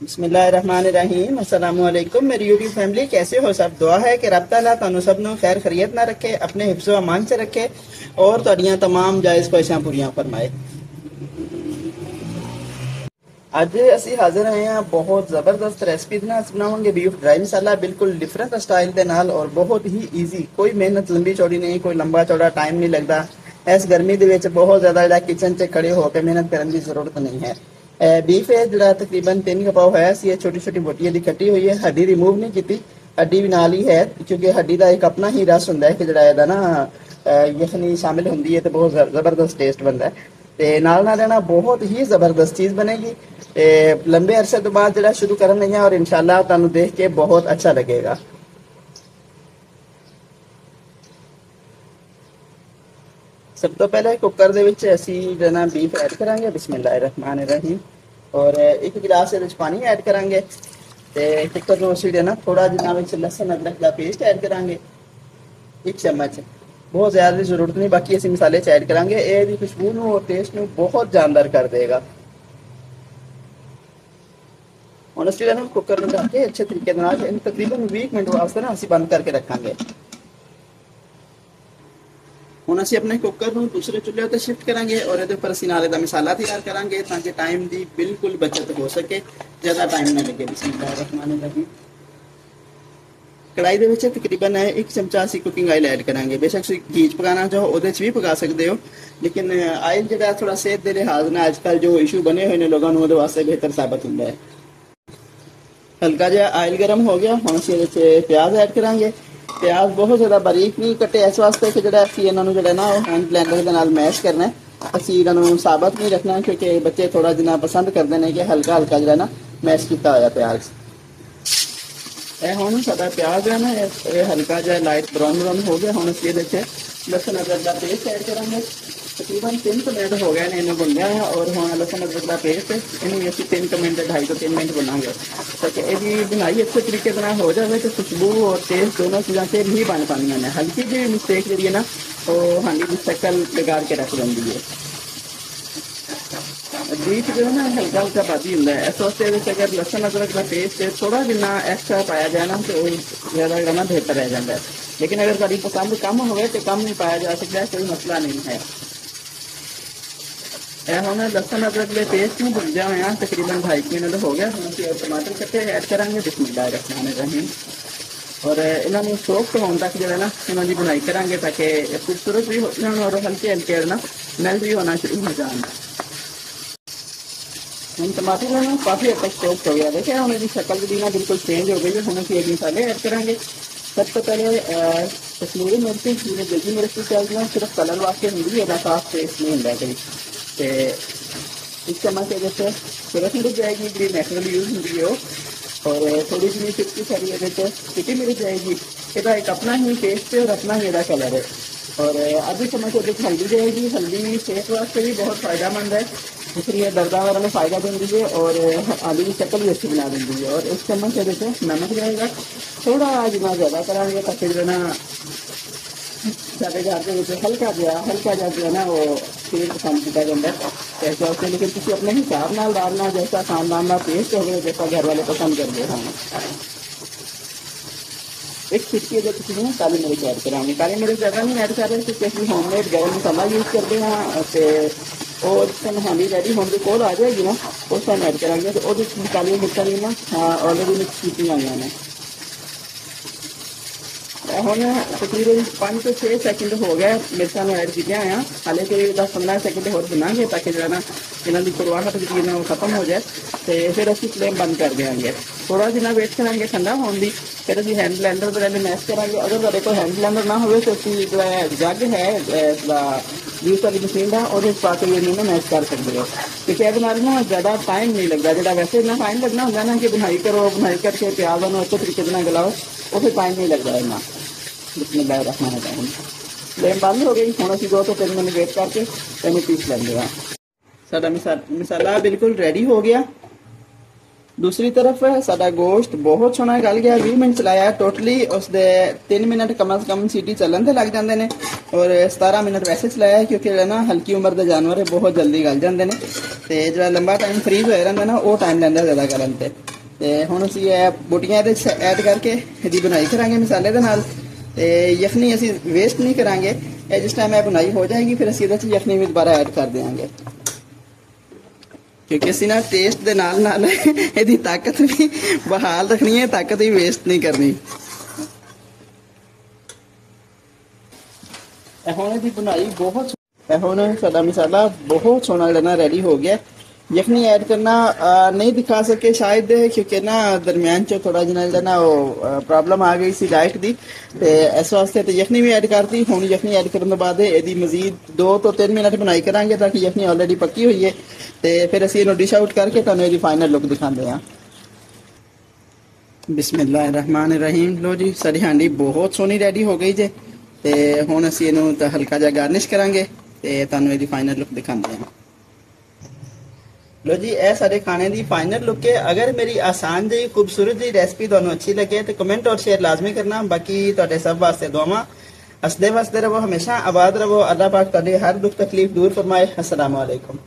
बिस्मिल्लाहिर्रहमानिर्रहीम अस्सलामुअलैकुम मेरी यूट्यूब फैमिली कैसे हो सब। दुआ है कि रब ताला तुहानू सब नू खैर खरीयत ना रखे, अपने हिफ्ज़ो अमान च रखे और तुहाडियां तमाम जायज़ ख्वाहिशां पूरियां फरमाए। ਅੱਜ ਅਸੀਂ ਹਾਜ਼ਰ ਹੋਏ ਹਾਂ ਬਹੁਤ ਜ਼ਬਰਦਸਤ ਰੈਸਪੀ ਦੇ ਨਾਲ। ਬਣਾਵਾਂਗੇ ਬੀਫ ਡਰਾਈ ਮਸਾਲਾ ਬਿਲਕੁਲ ਡਿਫਰੈਂਟ ਸਟਾਈਲ ਦੇ ਨਾਲ ਔਰ ਬਹੁਤ ਹੀ ਈਜ਼ੀ। ਕੋਈ ਮਿਹਨਤ ਲੰਬੀ ਚੌੜੀ ਨਹੀਂ, ਕੋਈ ਲੰਬਾ ਚੌੜਾ ਟਾਈਮ ਨਹੀਂ ਲੱਗਦਾ। ਇਸ ਗਰਮੀ ਦੇ ਵਿੱਚ ਬਹੁਤ ਜ਼ਿਆਦਾ ਜਿਹੜਾ ਕਿਚਨ 'ਚ ਖੜੇ ਹੋ ਕੇ ਮਿਹਨਤ ਕਰਨ ਦੀ ਜ਼ਰੂਰਤ ਨਹੀਂ ਹੈ। ਬੀਫ ਹੈ ਜਿਹੜਾ ਤਕਰੀਬਨ 3 ਕਪਾਉ ਹੋਇਆ ਸੀ। ਇਹ ਛੋਟੀ ਛੋਟੀ ਬੋਟੀਆਂ ਦੀ ਕੱਟੀ ਹੋਈ ਹੈ, ਹੱਡੀ ਰਿਮੂਵ ਨਹੀਂ ਕੀਤੀ, ਹੱਡੀ ਵੀ ਨਾਲ ਹੀ ਹੈ ਕਿਉਂਕਿ ਹੱਡੀ ਦਾ ਇੱਕ ਆਪਣਾ ਹੀ ਰਸ ਹੁੰਦਾ ਹੈ ਕਿ ਜਿਹੜਾ ਇਹਦਾ ਨਾ ਯਖਨੀ ਸ਼ਾਮਿਲ ਹੁੰਦੀ ਹੈ ਤੇ ਬਹੁਤ ਜ਼ਬਰਦਸਤ ਟੇਸਟ ਬਣਦਾ ਹੈ। ਤੇ ਨਾਲ ਨਾਲ ਰਹਿਣਾ ਬਹੁਤ ਹੀ ਜ਼ਬਰਦਸਤ ਚੀਜ਼ ਬਣੇਗੀ। लंबे अरसे तो बाद जरा शुरू कर रहे हैं और इंशाल्लाह तुहानू देख के बहुत अच्छा लगेगा। सब तो पहले कुकर दे विच असी ना बीफ ऐड करांगे। बिस्मिल्लाहिर्रहमानिर्रहीम। और एक गिलास पानी ऐड करांगे ते कुकर नू असी ना थोड़ा जिन्ना विच लहसुन अदरक का पेस्ट ऐड करांगे, 1 चम्मच। बहुत ज़्यादा जरूरत नहीं, बाकी असी मसाले च ऐड करांगे। ये दी खुशबू नू और टेस्ट नू बहुत जानदार कर देगा। ਹੁਣ ਅਸੀਂ ਇਹਨੂੰ ਕੁੱਕਰ ਨੂੰ ਢੱਕ ਕੇ ਅੱਛੇ ਤਰੀਕੇ ਨਾਲ ਇਹਨੂੰ ਤਕਰੀਬਨ 20 ਮਿੰਟ ਵਾਸਤੇ ਨਾ ਅਸੀਂ ਬੰਦ ਕਰਕੇ ਰੱਖਾਂਗੇ। ਹੁਣ ਅਸੀਂ ਆਪਣੇ ਕੁੱਕਰ ਨੂੰ ਦੂਸਰੇ ਚੁੱਲ੍ਹੇ ਉੱਤੇ ਸ਼ਿਫਟ ਕਰਾਂਗੇ ਔਰ ਇਹਦੇ ਉੱਪਰ ਅਸੀਂ ਨਾਲੇ ਦਾ ਮਸਾਲਾ ਤਿਆਰ ਕਰਾਂਗੇ ਤਾਂ ਕਿ ਟਾਈਮ ਦੀ ਬਿਲਕੁਲ ਬਚਤ ਹੋ ਸਕੇ, ਜ਼ਿਆਦਾ ਟਾਈਮ ਨਾ ਲੱਗੇ। ਬਿਸਮਿल्लाहिर्रहमानिर्रहीम। ਕੜਾਈ ਦੇ ਵਿੱਚ ਤਕਰੀਬਨ 1 ਚਮਚਾ ਅਸੀਂ ਕੁਕਿੰਗ ਆਇਲ ਐਡ ਕਰਾਂਗੇ। ਬੇਸ਼ੱਕ ਤੁਸੀਂ ਘੀ 'ਚ ਪਕਾਉਣਾ ਚਾਹੋ ਉਹਦੇ 'ਚ ਵੀ ਪਕਾ ਸਕਦੇ ਹੋ, ਲੇਕਿਨ ਆਇਲ ਜਿਹੜਾ ਥੋੜਾ ਸਿਹਤ ਦੇ ਲਿਹਾਜ਼ ਨਾਲ ਅੱਜ ਕੱਲ੍ਹ ਜੋ ਇਸ਼ੂ ਬਣੇ ਹੋਏ ਨੇ ਲੋਕਾਂ ਨੂੰ ਉਹਦੇ ਵਾਸਤੇ ਬਿਹਤਰ ਸਾਬਤ ਹੁੰਦਾ ਹੈ। हल्का जहा आयल गर्म हो गया। हम असीं इहदे च प्याज ऐड करांगे। प्याज बहुत ज़्यादा बारीक नहीं कटे इस वास्ते कि जिहड़ा असीं इन्हां नूं जिहड़ा ना हैंड ब्लैंडर दे नाल मैश करना है। असीं इन्हां नूं साबत नहीं रखना क्योंकि बच्चे थोड़ा जिन्ना पसंद करते हैं कि हल्का हल्का जिहड़ा ना मैश किया होया प्याज। ਇਹ ਹੁਣ ਸਾਡਾ ਪਿਆਜ਼ ਹੈ ਨਾ ਇਹ ਹਲਕਾ ਜਿਹਾ ਲਾਈਟ ਬਰਾਊਨ ਹੋ ਗਿਆ। ਹੁਣ ਅਸੀਂ ਇਹਦੇ 'ਚ ਲਸਣ ਅਦਰਕ ਦਾ ਪੇਸਟ ਐਡ ਕਰਾਂਗੇ। तकरीबन 3 मिनट हो गए इन्हें भुनया है और हम लसन अदरक का पेस्ट इन्हें असी 3 मिनट 2.5 ਤੋਂ 3 मिनट भुनांगे ताकि ये बुनाई अच्छे तरीके हो जाए तो खुशबू और टेस्ट दोनों चीज़ों से ही बन पानी है। हल्की जी मिस्टेक जी है ना वो हांडी की शक्ल बिगाड़ के रख देंगी है। बीफ जो है ना हल्का हल्का भाजी होंगे इस वास्ते अगर लसन अदरक का पेस्ट थोड़ा जिन्ना एक्स्ट्रा पाया जाए ना तो ज़्यादा ना बेहतर रह जाता है। लेकिन अगर तुम्हारी पसंद कम हो तो कम नहीं पाया जा सकता, कोई मसला नहीं है। हम लसन अदरक के पेस्ट में भुंजा हुआ तकरीबन 2.5 मिनट हो गया। हम अभी टमाटर कट्टे ऐड करांगे। बिस्मिल्लाहिर्रहमानिर्रहीम। और इन्होंने सॉफ्ट होने तक जो है ना इन्होंने बुनाई करांगे ताकि खूबसूरत भी हो जाए और हल्के हल्के ना मेल्ट भी होना शुरू हो जाए। हम टमाटर ना काफ़ी हद तक सॉफ्ट हो गया। देखिए हम इसकी शक्ल भी ना बिल्कुल चेंज हो गई है। हम अभी एक मसाले ऐड करांगे। सब तो पहले कश्मीरी मिर्च जिन्हें देसी मिर्च की चाहिए सिर्फ कलर वास्ते होंगी है, साफ टेस्ट नहीं होता कभी। तो 1 चम्मच जैसे सिर्फ मिर्च जाएगी जी नैचुरल यूज होती है और थोड़ी जी चिटकी सारी चिट्टी मिर्च जाएगी। यदा एक अपना ही टेस्ट है और अपना ही यदा कलर है। और आधी चम्मच हल्दी जाएगी। हल्दी सेहत वास्ते भी बहुत फ़ायदेमंद है, इसलिए दर्दा वगैरह में फ़ायदा देती है और आलू की शक्ल भी अच्छी बना देती है। और 1 चम्मच जैसे नमक जाएगा। थोड़ा जितना ज़्यादा कराएंगे ताकि जो है ना साढ़े घर के हल्का जो है ना वो तेल पसंद किया जाता है ऐसे वास्ते। लेकिन किसी अपने हिसाब नाल डालना जैसा खानदान का टेस्ट हो जैसा घर वाले पसंद करते हैं। 1 चिटकी जो किसी ने काली मिर्च ऐड कराएंगे। काली मिर्च ज़्यादा नहीं ऐड कर रहे क्योंकि असं होममेड गर्म मसाला यूज़ करते हैं तो और हांडी रेडी होने के कोल आ जाएगी ना उस टाइम ऐड कराएंगे। तो वो काली मिर्चा भी ना ऑलरेडी मिक्स की हुई हैं। हम तकरीबन 5 ਤੋਂ 6 सेकंड हो गए मिर्चा ऐड किया हैं। हाले कि 10-15 सेकंड होर बनाएंगे ताकि जो है ना इन्हों की कड़वाहट जी खत्म हो जाए। तो फिर असं फ्लेम बंद कर देंगे। थोड़ा जिन्ना वेट करेंगे ठंडा होने की, फिर अभी हैंड ब्लैंडर पहले मैश करेंगे। अगर तुम्हारे को हैंड ब्लैंडर ना हो तो जो जग है जूस वाली मशीन का और पा के इन्होंने मैश कर सकते हो क्योंकि ये ना ज़्यादा टाइम नहीं लगता। जो वैसे इतना टाइम लगना होंगे ना कि बुनाई करो, बुनाई करके प्याज अच्छे तरीके से गलाओ वो फिर टाइम नहीं लगता इतना। बिस्मिल्लाहिर्रहमानिर्रहीम। फ्लेम बंद हो गई। हम अभी 2 ਤੋਂ 3 मिनट वेट करके इन्हें पीस लेंगे। साडा मसाला बिल्कुल रेडी हो गया। दूसरी तरफ साडा गोश्त बहुत सोहना गल गया। 20 मिनट चलाया टोटली उसके 3 मिनट कम से कम सीटी चलन से लग जाते हैं और 17 मिनट वैसे चलाया क्योंकि ना हल्की उम्र के जानवर बहुत जल्दी गल जाते हैं। तो जो लंबा टाइम फ्रीज होया रहिंदा ना वो टाइम लैंदा ज़्यादा करन ते। ਤੇ ਹੁਣ ਅਸੀਂ ਇਹ ਬੋਟੀਆਂ ਇਹਦੇ 'ਚ ਐਡ ਕਰਕੇ ਇਹਦੀ ਬਣਾਈ ਕਰਾਂਗੇ ਮਸਾਲੇ ਦੇ ਨਾਲ। ਤੇ ਯਖਨੀ ਅਸੀਂ ਵੇਸਟ ਨਹੀਂ ਕਰਾਂਗੇ। ਇਹ ਜਿਸ ਟਾਈਮ ਇਹ ਬਣਾਈ ਹੋ ਜਾਏਗੀ ਫਿਰ ਅਸੀਂ ਇਹਦੇ 'ਚ ਯਖਨੀ ਵੀ ਦੁਬਾਰਾ ਐਡ ਕਰ ਦੇਵਾਂਗੇ, क्योंकि ਅਸੀਂ ਨਾ ਟੇਸਟ ਦੇ ਨਾਲ ਨਾਲ ਇਹਦੀ ਤਾਕਤ ਵੀ ਬਹਾਲ ਰੱਖਣੀ ਹੈ, ਤਾਕਤ ਵੀ ਵੇਸਟ ਨਹੀਂ ਕਰਨੀ। ਇਹ ਹੁਣ ਇਹਦੀ ਬਣਾਈ ਬਹੁਤ, ਇਹ ਹੁਣ ਸਾਡਾ ਮਸਾਲਾ ਬਹੁਤ ਸੋਹਣਾ ਜਿਹੜਾ ਨਾ ਰੈਡੀ ਹੋ ਗਿਆ। ਯਖਨੀ ऐड करना नहीं दिखा सके शायद, क्योंकि ना दरम्यान चो थोड़ा जिहा ਜਿਹੜਾ ਨਾ ਉਹ प्रॉब्लम आ गई सी लाइट ਦੀ, ਤੇ ਇਸ ਵਾਸਤੇ ਤੇ ਯਖਨੀ ਵੀ ਐਡ ਕਰਤੀ। ਹੁਣ ਯਖਨੀ ਐਡ ਕਰਨ ਤੋਂ ਬਾਅਦ ਇਹਦੀ ਮਜ਼ੀਦ 2 ਤੋਂ 3 ਮਿੰਟ ਬਣਾਈ ਕਰਾਂਗੇ ਤਾਂ ਕਿ ਯਖਨੀ ਆਲਰੇਡੀ ਪੱਕੀ ਹੋਈ ਹੈ। ਤੇ ਫਿਰ ਅਸੀਂ ਇਹਨੂੰ ਡਿਸ਼ ਆਊਟ ਕਰਕੇ ਤੁਹਾਨੂੰ ਇਹਦੀ ਫਾਈਨਲ ਲੁੱਕ ਦਿਖਾਉਂਦੇ ਹਾਂ। ਬਿਸਮਿਲ੍ਲਾਹਿਰਰਹਿਮਾਨਿਰਰਹੀਮ। ਲੋ ਜੀ ਸਾਡੀ ਹਾਂਡੀ ਬਹੁਤ ਸੋਹਣੀ ਰੈਡੀ ਹੋ ਗਈ ਜੇ, ਤੇ ਹੁਣ ਅਸੀਂ ਇਹਨੂੰ ਤਾਂ ਹਲਕਾ ਜਿਹਾ ਗਾਰਨਿਸ਼ ਕਰਾਂਗੇ ਤੇ ਤੁਹਾਨੂੰ ਇਹਦੀ ਫਾਈਨਲ ਲੁੱਕ ਦਿਖਾਉਂਦੇ ਹਾਂ। लो जी ए सारे खाने की फाइनल लुक है। अगर मेरी आसान जी खूबसूरत जी रेसिपी तुहानू अच्छी लगे तो कमेंट और शेयर लाजमी करना। बाकी तुहाडे सब वास्ते दुआवां। हसदे वसदे रहो, हमेशा आबाद रहो। अल्लाह पाक तुहाडी हर दुख तकलीफ दूर फरमाए। अस्सलाम वालेकुम।